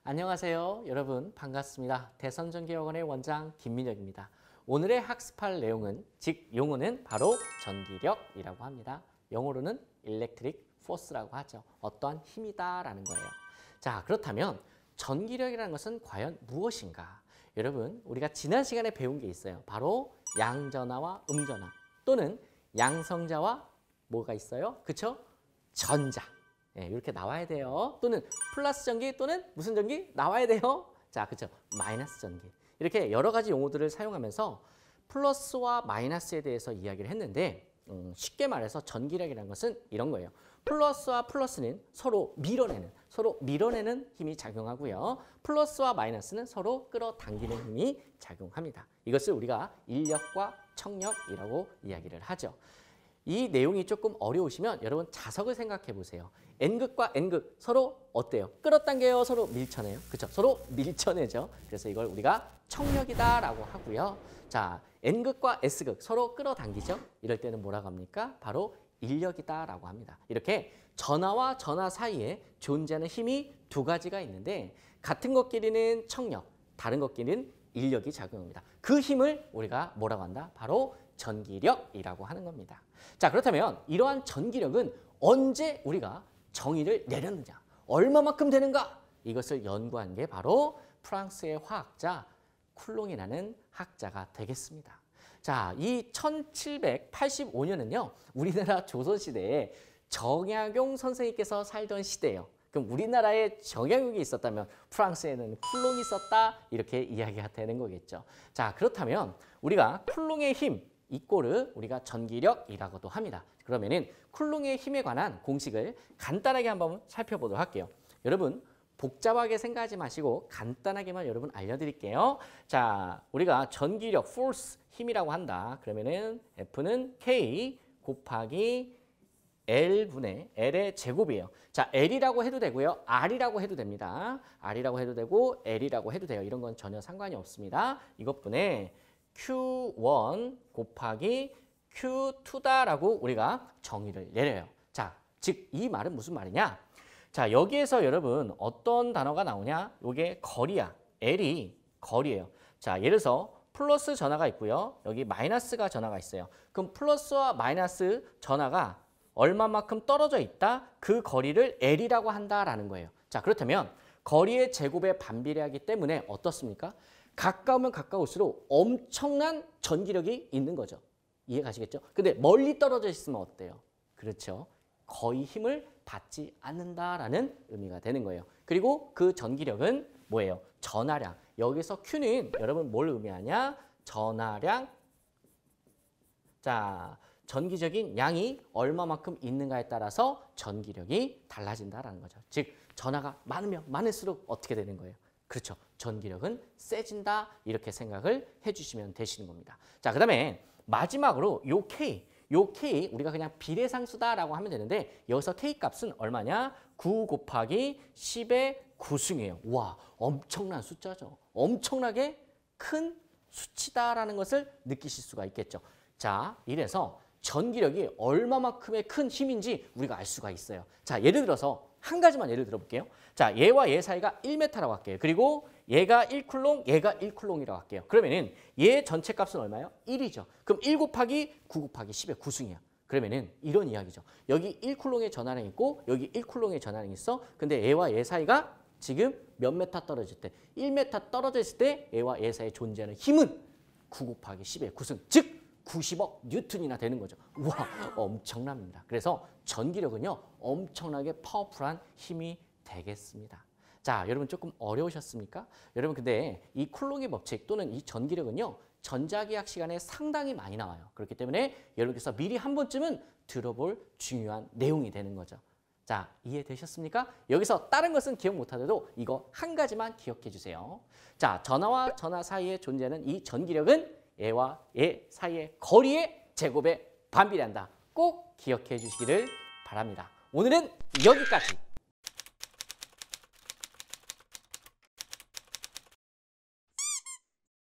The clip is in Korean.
안녕하세요. 여러분 반갑습니다. 대선전기학원의 원장 김민혁입니다. 오늘의 학습할 내용은, 즉 용어는 바로 전기력이라고 합니다. 영어로는 electric force라고 하죠. 어떠한 힘이다라는 거예요. 자, 그렇다면 전기력이라는 것은 과연 무엇인가? 여러분, 우리가 지난 시간에 배운 게 있어요. 바로 양전하와 음전하 또는 양성자와 뭐가 있어요? 그쵸? 전자. 네, 이렇게 나와야 돼요. 또는 플러스 전기 또는 무슨 전기? 나와야 돼요. 자, 그쵸? 마이너스 전기. 이렇게 여러 가지 용어들을 사용하면서 플러스와 마이너스에 대해서 이야기를 했는데 쉽게 말해서 전기력이라는 것은 이런 거예요. 플러스와 플러스는 서로 밀어내는 힘이 작용하고요. 플러스와 마이너스는 서로 끌어당기는 힘이 작용합니다. 이것을 우리가 인력과 청력이라고 이야기를 하죠. 이 내용이 조금 어려우시면 여러분 자석을 생각해 보세요. N극과 N극 서로 어때요? 끌어당겨요? 서로 밀쳐내요? 그렇죠? 서로 밀쳐내죠. 그래서 이걸 우리가 청력이다라고 하고요. 자, N극과 S극 서로 끌어당기죠. 이럴 때는 뭐라고 합니까? 바로 인력이다라고 합니다. 이렇게 전하와 전하 사이에 존재하는 힘이 두 가지가 있는데 같은 것끼리는 청력, 다른 것끼리는 인력이 작용합니다. 그 힘을 우리가 뭐라고 한다? 바로 전기력이라고 하는 겁니다. 자, 그렇다면 이러한 전기력은 언제 우리가 정의를 내렸느냐? 얼마만큼 되는가? 이것을 연구한 게 바로 프랑스의 화학자 쿨롱이라는 학자가 되겠습니다. 자, 이 1785년은요. 우리나라 조선시대에 정약용 선생님께서 살던 시대예요. 그럼 우리나라에 정약용이 있었다면 프랑스에는 쿨롱이 있었다 이렇게 이야기가 되는 거겠죠. 자, 그렇다면 우리가 쿨롱의 힘 이꼬르 우리가 전기력이라고도 합니다. 그러면은 쿨롱의 힘에 관한 공식을 간단하게 한번 살펴보도록 할게요. 여러분 복잡하게 생각하지 마시고 간단하게만 여러분 알려드릴게요. 자, 우리가 전기력, force, 힘이라고 한다. 그러면은 F는 K 곱하기 L분의 L의 제곱이에요. 자, L이라고 해도 되고요. R이라고 해도 됩니다. R이라고 해도 되고 L이라고 해도 돼요. 이런 건 전혀 상관이 없습니다. 이것분의 Q1 곱하기 Q2다라고 우리가 정의를 내려요. 자, 즉 이 말은 무슨 말이냐? 자, 여기에서 여러분 어떤 단어가 나오냐? 이게 거리야. L이 거리예요. 자, 예를 들어서 플러스 전하가 있고요. 여기 마이너스가 전하가 있어요. 그럼 플러스와 마이너스 전하가 얼마만큼 떨어져 있다? 그 거리를 L이라고 한다라는 거예요. 자, 그렇다면 거리의 제곱에 반비례하기 때문에 어떻습니까? 가까우면 가까울수록 엄청난 전기력이 있는 거죠. 이해 가시겠죠? 근데 멀리 떨어져 있으면 어때요? 그렇죠. 거의 힘을 받지 않는다라는 의미가 되는 거예요. 그리고 그 전기력은 뭐예요? 전하량. 여기서 Q는 여러분 뭘 의미하냐? 전하량. 자, 전기적인 양이 얼마만큼 있는가에 따라서 전기력이 달라진다라는 거죠. 즉 전하가 많으면 많을수록 어떻게 되는 거예요? 그렇죠. 전기력은 세진다 이렇게 생각을 해주시면 되시는 겁니다. 자, 그 다음에 마지막으로 요 K 우리가 그냥 비례상수다라고 하면 되는데 여기서 K 값은 얼마냐? 9 곱하기 10의 9승이에요. 와, 엄청난 숫자죠. 엄청나게 큰 수치다라는 것을 느끼실 수가 있겠죠. 자, 이래서 전기력이 얼마만큼의 큰 힘인지 우리가 알 수가 있어요. 자, 예를 들어서 한 가지만 예를 들어볼게요. 자, 얘와 얘 사이가 1m라고 할게요. 그리고 얘가 1쿨롱, 얘가 1쿨롱이라고 할게요. 그러면은 얘 전체 값은 얼마예요? 1이죠. 그럼 1 곱하기 9 곱하기 10의 9승이야. 그러면은 이런 이야기죠. 여기 1쿨롱의 전하량이 있고 여기 1쿨롱의 전하량이 있어. 근데 얘와 얘 사이가 지금 몇 메타 떨어질 때? 1m 떨어져 있을 때 얘와 얘 사이에 존재하는 힘은 9 곱하기 10의 9승. 즉 90억 뉴턴이나 되는 거죠. 우와, 엄청납니다. 그래서 전기력은요, 엄청나게 파워풀한 힘이 되겠습니다. 자, 여러분 조금 어려우셨습니까? 여러분 근데 이 쿨롱의 법칙 또는 이 전기력은요, 전자기학 시간에 상당히 많이 나와요. 그렇기 때문에 여러분께서 미리 한 번쯤은 들어볼 중요한 내용이 되는 거죠. 자, 이해되셨습니까? 여기서 다른 것은 기억 못하더라도 이거 한 가지만 기억해 주세요. 자, 전하와 전하 사이에 존재하는 이 전기력은 얘와 얘 사이의 거리의 제곱에 반비례한다. 꼭 기억해 주시기를 바랍니다. 오늘은 여기까지.